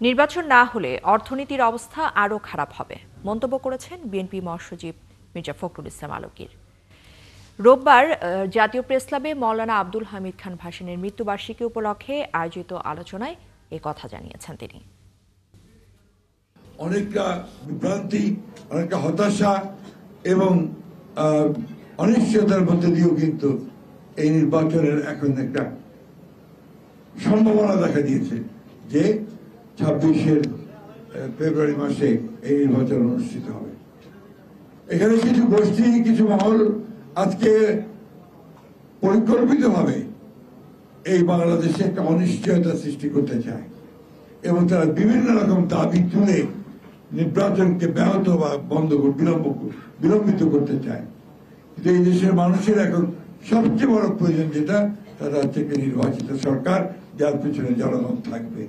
নির্বাচন না হলে অর্থনীতির অবস্থা আরও খারাপ হবে মন্তব্য করেছেন বিএনপি মহাসচিব মির্জা ফখরুল ইসলাম আলমগীর। রোববার জাতীয় প্রেসক্লাবে মাওলানা আব্দুল হামিদ খান ভাসানীর মৃত্যুবার্ষিকী উপলক্ষে আয়োজিত আলোচনায় এ কথা জানিয়েছেন তিনি। অনেকটা বিভ্রান্তি, অনেকটা হতাশা এবং অনিশ্চয়তার মধ্যে দিয়েও কিন্তু এই নির্বাচনের এখন একটা সম্ভাবনা দেখা দিয়েছে যে 26 ফেব্রুয়ারি মাসে এই নির্বাচন অনুষ্ঠিত হবে। এখানে কিছু গোষ্ঠী, কিছু মহল আজকে পরিকল্পিতভাবে এই বাংলাদেশে একটা অনিশ্চয়তা সৃষ্টি করতে চায় এবং তারা বিভিন্ন রকম দাবি তুলে নির্বাচনকে ব্যাহত বা বিলম্বিত করতে চায়। কিন্তু এই দেশের মানুষের এখন সবচেয়ে বড় প্রয়োজন যেটা, তারা হচ্ছে নির্বাচিত সরকার, যার পিছনে জনগণ থাকবে।